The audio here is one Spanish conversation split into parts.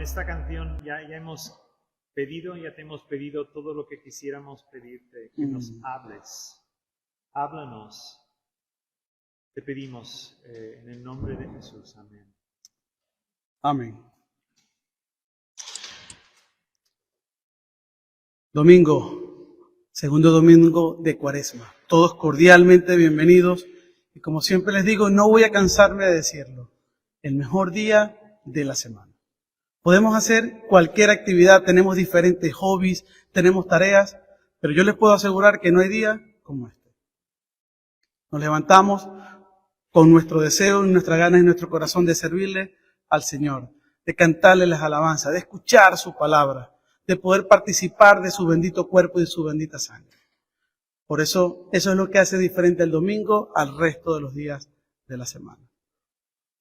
esta canción ya hemos pedido, ya te hemos pedido todo lo que quisiéramos pedirte, que nos hables. Háblanos. Te pedimos en el nombre de Jesús. Amén. Amén. Domingo, segundo domingo de Cuaresma. Todos cordialmente bienvenidos. Y como siempre les digo, no voy a cansarme de decirlo. El mejor día de la semana. Podemos hacer cualquier actividad, tenemos diferentes hobbies, tenemos tareas, pero yo les puedo asegurar que no hay día como este. Nos levantamos con nuestro deseo, nuestras ganas y nuestro corazón de servirle al Señor, de cantarle las alabanzas, de escuchar su palabra, de poder participar de su bendito cuerpo y de su bendita sangre. Por eso es lo que hace diferente el domingo al resto de los días de la semana.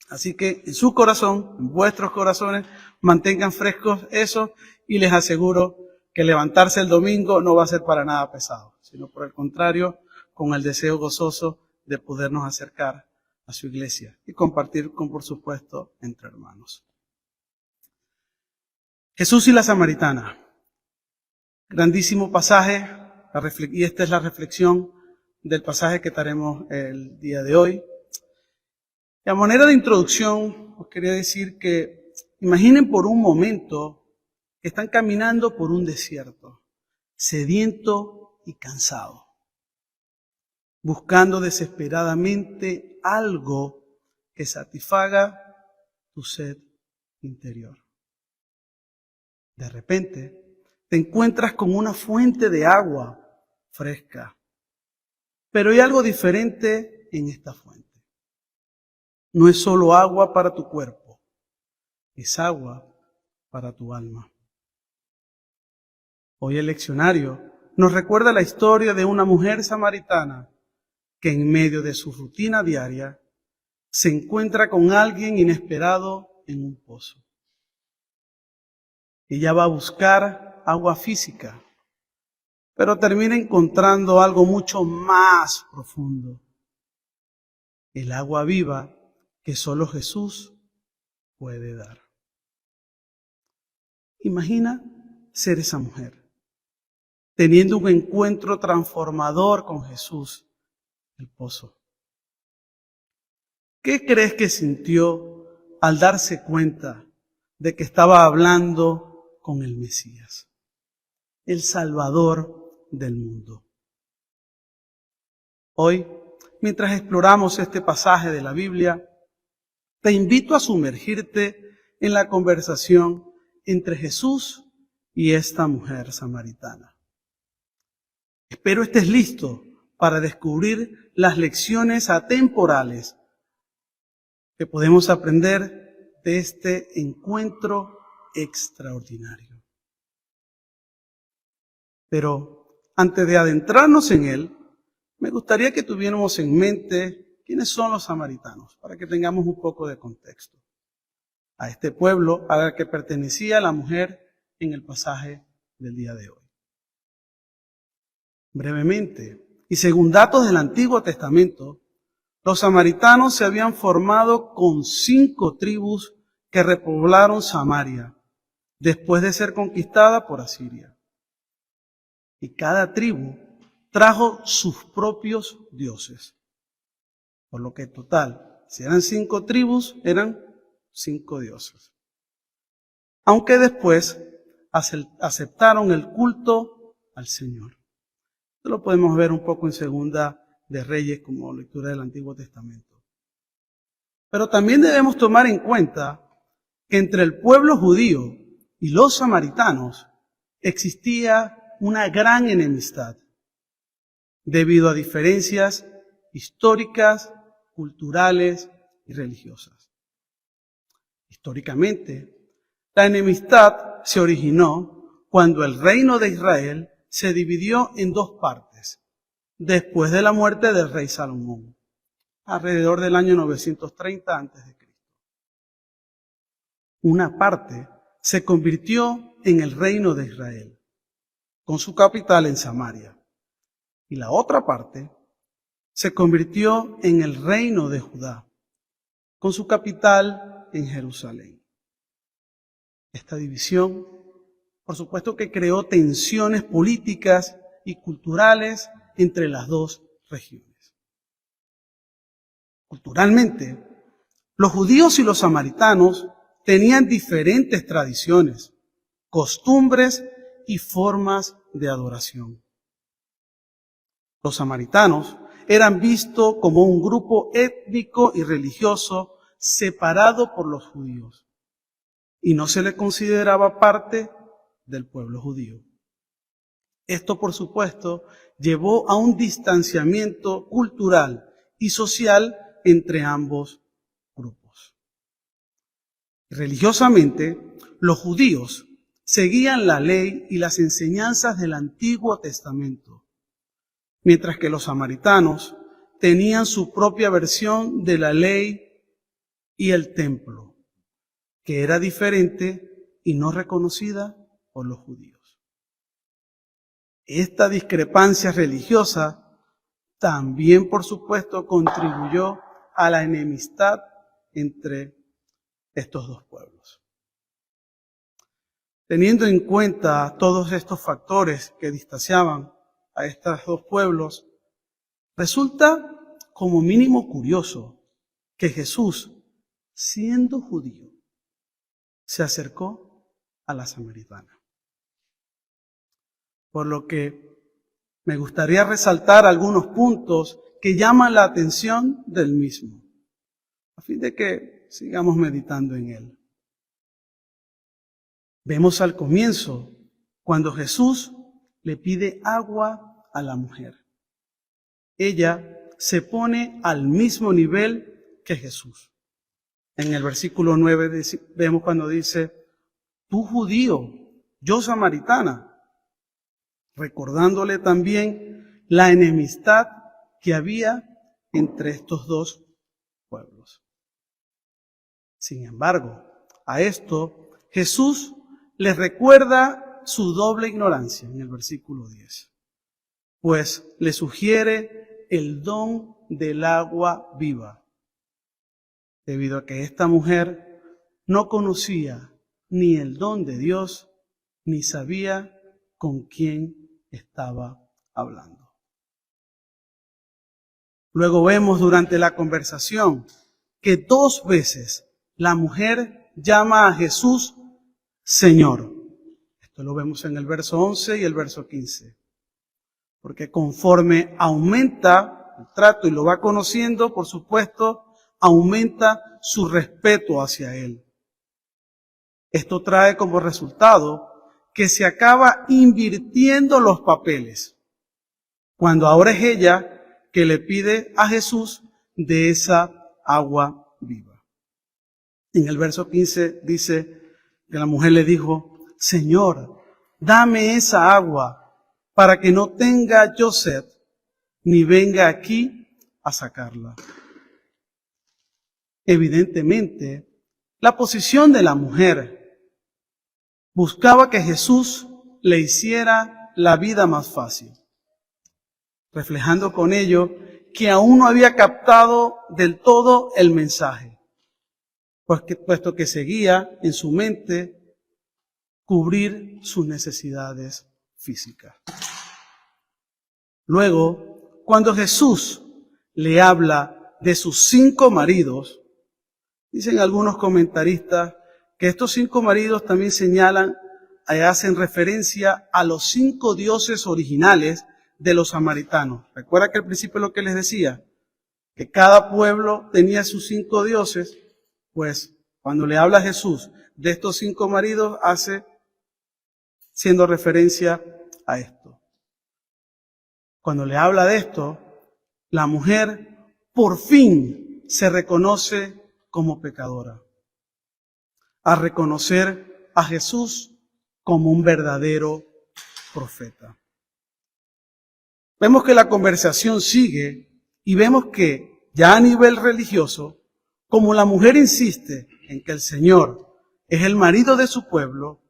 Así que en su corazón, en vuestros corazones, mantengan frescos eso y les aseguro que levantarse el domingo no va a ser para nada pesado, sino por el contrario, con el deseo gozoso de podernos acercar a su iglesia y compartir por supuesto, entre hermanos. Jesús y la Samaritana. Grandísimo pasaje, y esta es la reflexión del pasaje que daremos el día de hoy. Y a manera de introducción, os quería decir que imaginen por un momento que están caminando por un desierto, sediento y cansado, buscando desesperadamente algo que satisfaga tu sed interior. De repente, te encuentras con una fuente de agua fresca, pero hay algo diferente en esta fuente. No es solo agua para tu cuerpo, es agua para tu alma. Hoy el leccionario nos recuerda la historia de una mujer samaritana que en medio de su rutina diaria se encuentra con alguien inesperado en un pozo. Ella va a buscar agua física, pero termina encontrando algo mucho más profundo. El agua viva que solo Jesús puede dar. Imagina ser esa mujer, teniendo un encuentro transformador con Jesús, el pozo. ¿Qué crees que sintió al darse cuenta de que estaba hablando con el Mesías, el Salvador del mundo? Hoy, mientras exploramos este pasaje de la Biblia, te invito a sumergirte en la conversación entre Jesús y esta mujer samaritana. Espero estés listo para descubrir las lecciones atemporales que podemos aprender de este encuentro extraordinario. Pero antes de adentrarnos en él, me gustaría que tuviéramos en mente quiénes son los samaritanos, para que tengamos un poco de contexto. A este pueblo al que pertenecía la mujer en el pasaje del día de hoy. Brevemente, y según datos del Antiguo Testamento, los samaritanos se habían formado con 5 tribus que repoblaron Samaria después de ser conquistada por Asiria. Y cada tribu trajo sus propios dioses. Por lo que en total, si eran 5 tribus, eran 5 dioses. Aunque después aceptaron el culto al Señor. Esto lo podemos ver un poco en Segunda de Reyes como lectura del Antiguo Testamento. Pero también debemos tomar en cuenta que entre el pueblo judío y los samaritanos existía una gran enemistad debido a diferencias históricas, culturales y religiosas. Históricamente, la enemistad se originó cuando el reino de Israel se dividió en 2 partes, después de la muerte del rey Salomón, alrededor del año 930 a.C. Una parte se convirtió en el reino de Israel, con su capital en Samaria, y la otra parte se convirtió en el reino de Judá, con su capital en Jerusalén. Esta división, por supuesto que creó tensiones políticas y culturales entre las dos regiones. Culturalmente, los judíos y los samaritanos tenían diferentes tradiciones, costumbres y formas de adoración. Los samaritanos eran vistos como un grupo étnico y religioso separado por los judíos y no se les consideraba parte del pueblo judío. Esto, por supuesto, llevó a un distanciamiento cultural y social entre ambos grupos. Religiosamente, los judíos seguían la ley y las enseñanzas del Antiguo Testamento, mientras que los samaritanos tenían su propia versión de la ley y el templo, que era diferente y no reconocida por los judíos. Esta discrepancia religiosa también, por supuesto, contribuyó a la enemistad entre estos dos pueblos. Teniendo en cuenta todos estos factores que distanciaban a estos dos pueblos, resulta como mínimo curioso que Jesús, siendo judío, se acercó a la samaritana. Por lo que me gustaría resaltar algunos puntos que llaman la atención del mismo, a fin de que sigamos meditando en él. Vemos al comienzo cuando Jesús le pide agua a la mujer. Ella se pone al mismo nivel que Jesús. En el versículo 9 vemos cuando dice, tú judío, yo samaritana, recordándole también la enemistad que había entre estos dos pueblos. Sin embargo, a esto Jesús les recuerda su doble ignorancia en el versículo 10, pues le sugiere el don del agua viva, debido a que esta mujer no conocía ni el don de Dios, ni sabía con quién estaba hablando. Luego vemos durante la conversación que 2 veces la mujer llama a Jesús Señor. Esto lo vemos en el verso 11 y el verso 15. Porque conforme aumenta el trato y lo va conociendo, por supuesto, aumenta su respeto hacia él. Esto trae como resultado que se acaba invirtiendo los papeles, cuando ahora es ella que le pide a Jesús de esa agua viva. En el verso 15 dice que la mujer le dijo, Señor, dame esa agua para que no tenga yo sed, ni venga aquí a sacarla. Evidentemente, la posición de la mujer buscaba que Jesús le hiciera la vida más fácil, reflejando con ello que aún no había captado del todo el mensaje, puesto que seguía en su mente cubrir sus necesidades físicas. Luego, cuando Jesús le habla de sus 5 maridos, dicen algunos comentaristas que estos 5 maridos también hacen referencia a los 5 dioses originales de los samaritanos. ¿Recuerda que al principio lo que les decía? Que cada pueblo tenía sus 5 dioses. Pues cuando le habla a Jesús de estos 5 maridos, hace siendo referencia a esto. Cuando le habla de esto, la mujer por fin se reconoce como pecadora, a reconocer a Jesús como un verdadero profeta. Vemos que la conversación sigue y vemos que ya a nivel religioso, como la mujer insiste en que el Señor es el marido de su pueblo,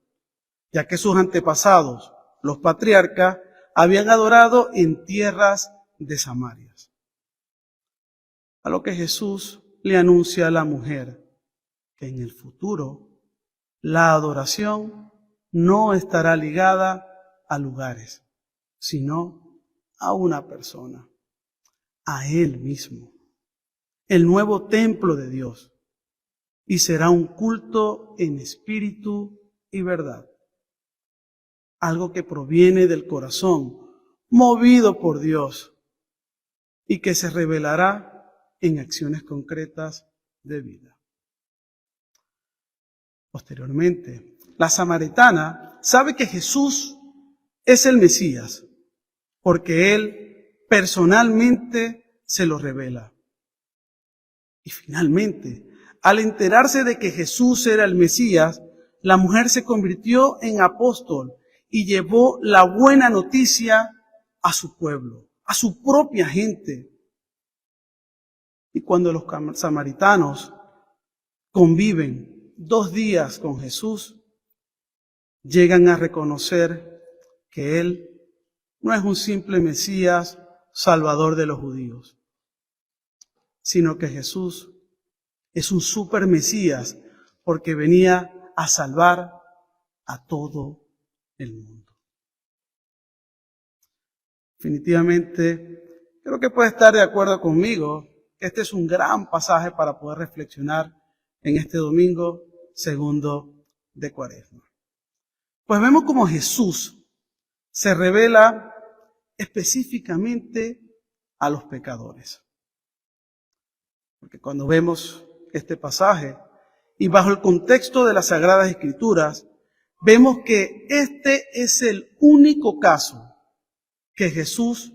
ya que sus antepasados, los patriarcas, habían adorado en tierras de Samaria. A lo que Jesús le anuncia a la mujer que en el futuro La adoración no estará ligada a lugares, sino a una persona, a Él mismo, el nuevo templo de Dios, y será un culto en espíritu y verdad, algo que proviene del corazón, movido por Dios, y que se revelará en acciones concretas de vida. Posteriormente, la samaritana sabe que Jesús es el Mesías, porque Él personalmente se lo revela. Y finalmente, al enterarse de que Jesús era el Mesías, la mujer se convirtió en apóstol y llevó la buena noticia a su pueblo, a su propia gente. Y cuando los samaritanos conviven 2 días con Jesús, llegan a reconocer que Él no es un simple Mesías, Salvador de los judíos, sino que Jesús es un super Mesías porque venía a salvar a todo el mundo. Definitivamente, creo que puede estar de acuerdo conmigo que este es un gran pasaje para poder reflexionar en este domingo segundo de Cuaresma. Pues vemos cómo Jesús se revela específicamente a los pecadores. Porque cuando vemos este pasaje y bajo el contexto de las Sagradas Escrituras, vemos que este es el único caso que Jesús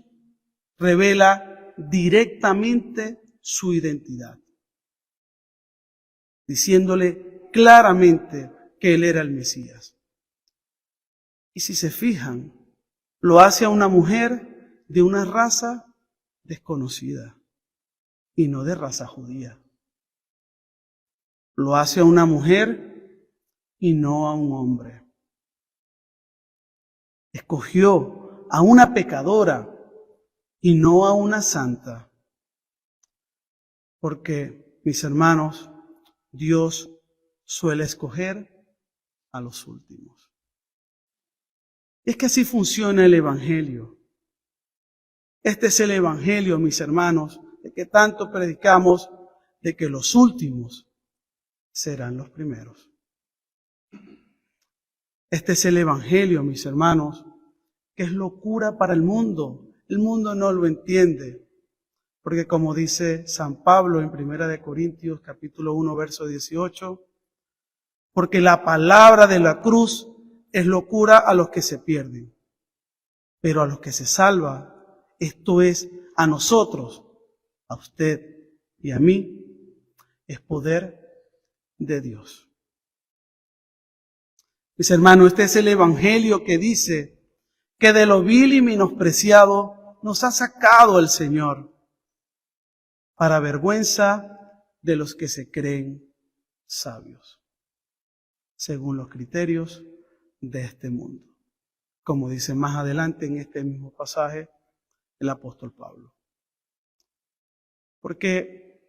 revela directamente su identidad, diciéndole claramente que Él era el Mesías. Y si se fijan, lo hace a una mujer de una raza desconocida y no de raza judía. Lo hace a una mujer y no a un hombre. Escogió a una pecadora y no a una santa. Porque, mis hermanos, Dios suele escoger a los últimos. Es que así funciona el Evangelio. Este es el Evangelio, mis hermanos, de que tanto predicamos, de que los últimos serán los primeros. Este es el Evangelio, mis hermanos, que es locura para el mundo. El mundo no lo entiende, porque como dice San Pablo en 1 Corintios capítulo 1, verso 18, porque la palabra de la cruz es locura a los que se pierden, pero a los que se salvan, esto es, a nosotros, a usted y a mí, es poder de Dios. Mis hermanos, este es el Evangelio que dice que de lo vil y menospreciado nos ha sacado el Señor para vergüenza de los que se creen sabios, según los criterios de este mundo, como dice más adelante en este mismo pasaje el apóstol Pablo. Porque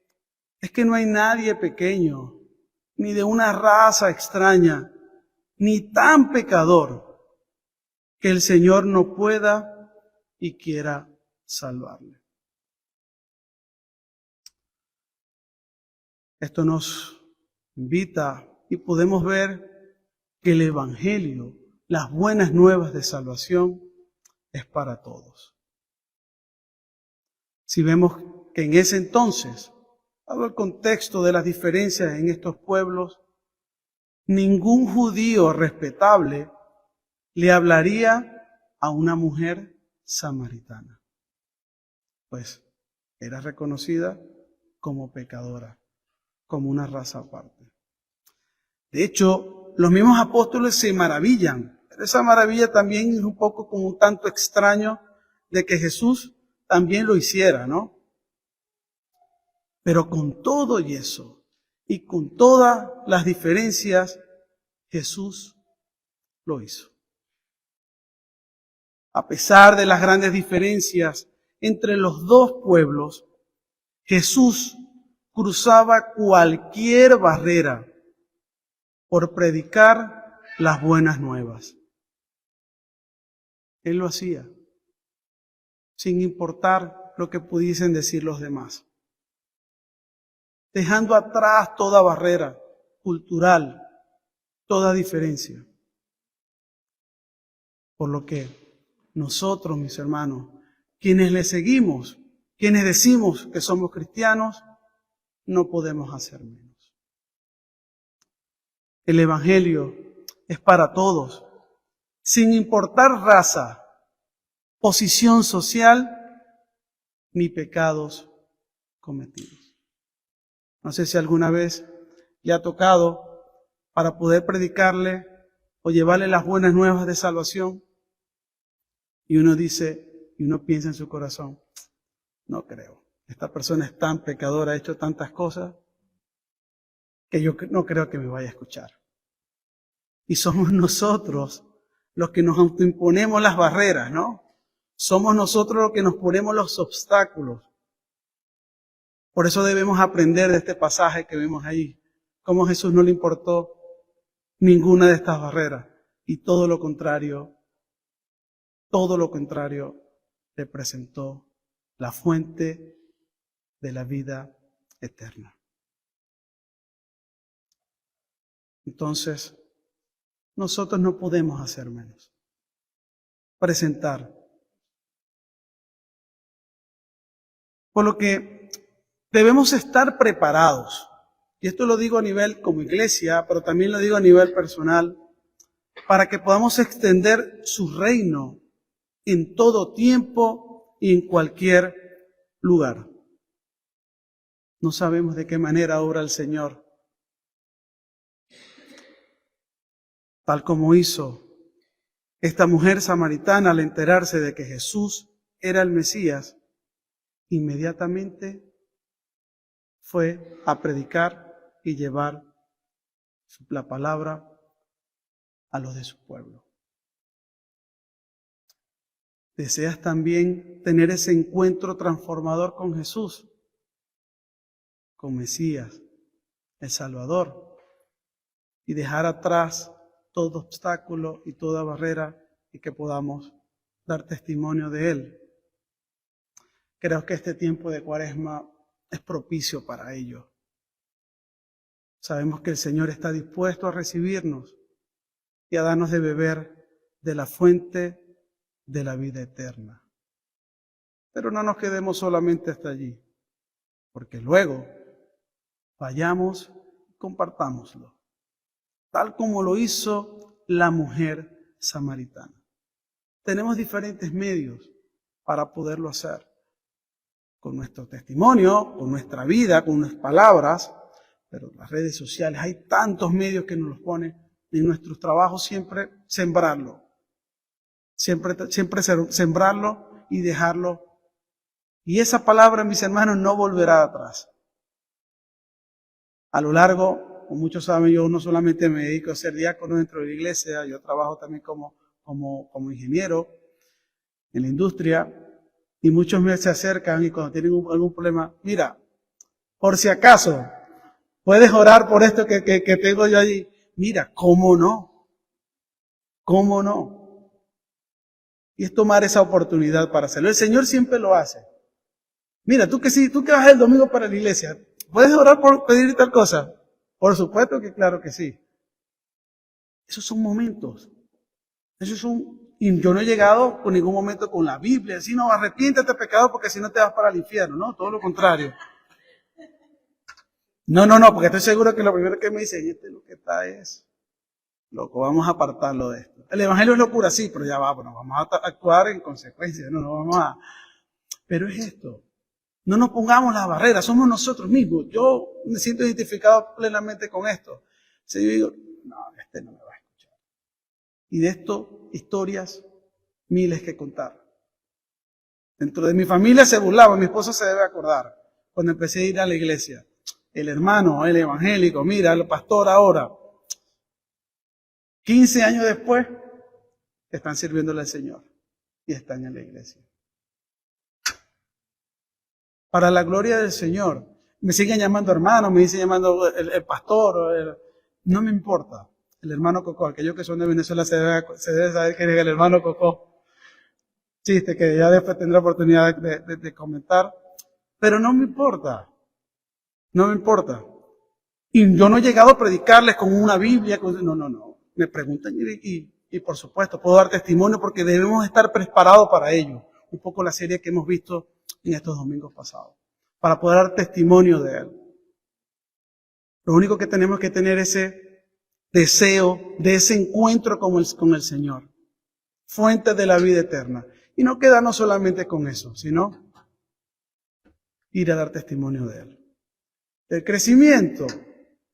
es que no hay nadie pequeño, ni de una raza extraña, ni tan pecador, que el Señor no pueda y quiera salvarle. Esto nos invita y podemos ver que el Evangelio, las buenas nuevas de salvación, es para todos. Si vemos que en ese entonces, dado el contexto de las diferencias en estos pueblos, ningún judío respetable le hablaría a una mujer samaritana, pues era reconocida como pecadora, como una raza aparte. De hecho, los mismos apóstoles se maravillan, pero esa maravilla también es un poco como un tanto extraño de que Jesús también lo hiciera, ¿no? Pero con todo y eso, y con todas las diferencias, Jesús lo hizo. A pesar de las grandes diferencias entre los dos pueblos, Jesús cruzaba cualquier barrera por predicar las buenas nuevas. Él lo hacía, sin importar lo que pudiesen decir los demás, dejando atrás toda barrera cultural, toda diferencia. Por lo que nosotros, mis hermanos, quienes le seguimos, quienes decimos que somos cristianos, no podemos hacer menos. El Evangelio es para todos, sin importar raza, posición social, ni pecados cometidos. No sé si alguna vez le ha tocado para poder predicarle o llevarle las buenas nuevas de salvación. Y uno dice, y uno piensa en su corazón, no creo. Esta persona es tan pecadora, ha hecho tantas cosas, que yo no creo que me vaya a escuchar. Y somos nosotros los que nos autoimponemos las barreras, ¿no? Somos nosotros los que nos ponemos los obstáculos. Por eso debemos aprender de este pasaje que vimos ahí, cómo a Jesús no le importó ninguna de estas barreras y todo lo contrario, le presentó la fuente de la vida eterna. Entonces, nosotros no podemos hacer menos. Presentar. Por lo que debemos estar preparados. Y esto lo digo a nivel como iglesia, pero también lo digo a nivel personal, para que podamos extender su reino en todo tiempo y en cualquier lugar. No sabemos de qué manera obra el Señor. Tal como hizo esta mujer samaritana al enterarse de que Jesús era el Mesías, inmediatamente fue a predicar y llevar la palabra a los de su pueblo. ¿Deseas también tener ese encuentro transformador con Jesús, con Mesías, el Salvador, y dejar atrás todo obstáculo y toda barrera y que podamos dar testimonio de Él? Creo que este tiempo de Cuaresma es propicio para ello. Sabemos que el Señor está dispuesto a recibirnos y a darnos de beber de la fuente de la vida eterna. Pero no nos quedemos solamente hasta allí, porque luego vayamos y compartámoslo, tal como lo hizo la mujer samaritana. Tenemos diferentes medios para poderlo hacer, con nuestro testimonio, con nuestra vida, con nuestras palabras, pero las redes sociales, hay tantos medios que nos los ponen en nuestros trabajos, siempre sembrarlo. Siempre sembrarlo y dejarlo. Y esa palabra, mis hermanos, no volverá atrás. A lo largo, como muchos saben, yo no solamente me dedico a ser diácono dentro de la iglesia, yo trabajo también como ingeniero en la industria, y muchos me se acercan y cuando tienen algún problema, mira, por si acaso, puedes orar por esto que tengo yo allí. Mira, ¿cómo no? ¿Cómo no? Y es tomar esa oportunidad para hacerlo. El Señor siempre lo hace. Mira, tú que vas el domingo para la iglesia, ¿puedes orar por pedir tal cosa? Por supuesto que claro que sí. Esos son momentos. Y yo no he llegado con ningún momento con la Biblia, decir, no, arrepiéntete pecado porque si no te vas para el infierno. No, todo lo contrario. No, porque estoy seguro que lo primero que me dicen, lo que está es, loco, vamos a apartarlo de esto. El Evangelio es locura, sí, pero ya va, bueno, vamos a actuar en consecuencia, no vamos a... Pero es esto, no nos pongamos las barreras, somos nosotros mismos. Yo me siento identificado plenamente con esto. Si yo digo, no, no me va a escuchar. Y de esto, historias, miles que contar. Dentro de mi familia se burlaba, mi esposo se debe acordar, cuando empecé a ir a la iglesia. El hermano, el evangélico, mira, el pastor ahora. 15 años después, están sirviéndole al Señor y están en la iglesia. Para la gloria del Señor. Me siguen llamando hermano, me siguen llamando el pastor. No me importa. El hermano Cocó, aquellos que son de Venezuela se debe saber quién es el hermano Cocó. Chiste que ya después tendré oportunidad de comentar. Pero no me importa. No me importa. Y yo no he llegado a predicarles con una Biblia. No. Me preguntan y por supuesto puedo dar testimonio porque debemos estar preparados para ello. Un poco la serie que hemos visto en estos domingos pasados. Para poder dar testimonio de Él. Lo único que tenemos que tener es ese deseo de ese encuentro con el Señor. Fuente de la vida eterna. Y no quedarnos solamente con eso, sino ir a dar testimonio de Él. El crecimiento,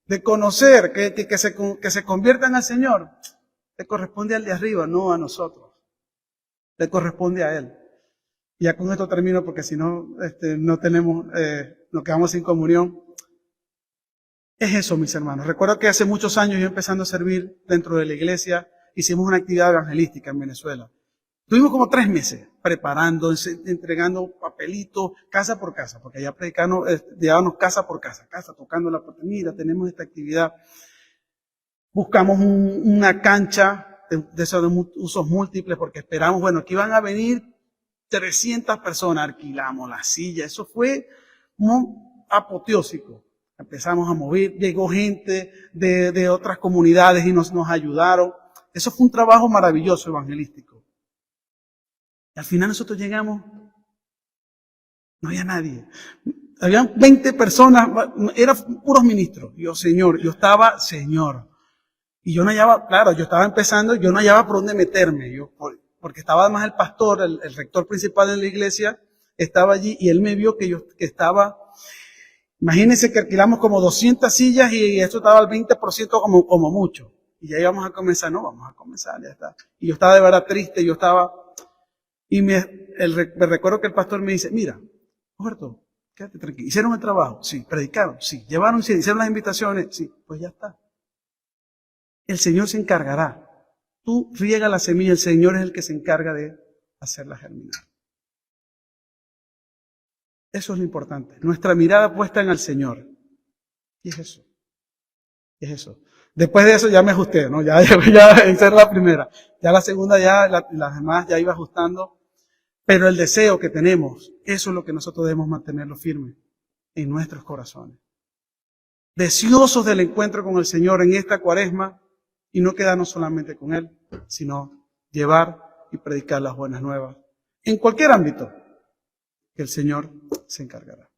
de conocer, que se conviertan al Señor, le corresponde al de arriba, no a nosotros. Le corresponde a Él. Y ya con esto termino porque si no, nos quedamos sin comunión. Es eso, mis hermanos. Recuerdo que hace muchos años yo empezando a servir dentro de la iglesia, hicimos una actividad evangelística en Venezuela. Tuvimos como 3 meses preparando, entregando papelitos, casa por casa, porque allá predicando, llevábamos casa por casa, tocando la puerta. Mira, tenemos esta actividad. Buscamos una cancha de esos usos múltiples, porque esperamos, que iban a venir 300 personas, alquilamos la silla. Eso fue muy apoteósico. Empezamos a mover, llegó gente de otras comunidades y nos ayudaron. Eso fue un trabajo maravilloso evangelístico. Y al final nosotros llegamos, no había nadie. Habían 20 personas, eran puros ministros. Yo estaba Señor. Y yo no hallaba, claro, yo estaba empezando, yo no hallaba por dónde meterme. Porque estaba además el pastor, el rector principal de la iglesia, estaba allí y él me vio que estaba. Imagínense que alquilamos como 200 sillas y esto estaba al 20% como mucho. Y ya íbamos a comenzar, vamos a comenzar, ya está. Y yo estaba de verdad triste, y me recuerdo que el pastor me dice, mira, Roberto, quédate tranquilo. ¿Hicieron el trabajo? Sí. ¿Predicaron? Sí. ¿Llevaron? Sí. ¿Hicieron las invitaciones? Sí. Pues ya está. El Señor se encargará. Tú riega la semilla, el Señor es el que se encarga de hacerla germinar. Eso es lo importante. Nuestra mirada puesta en el Señor. Y es eso. Después de eso ya me ajusté, ¿no? Ya esa era la primera. Ya la segunda, las demás ya iba ajustando. Pero el deseo que tenemos, eso es lo que nosotros debemos mantenerlo firme en nuestros corazones. Deseosos del encuentro con el Señor en esta Cuaresma y no quedarnos solamente con Él, sino llevar y predicar las buenas nuevas en cualquier ámbito que el Señor se encargará.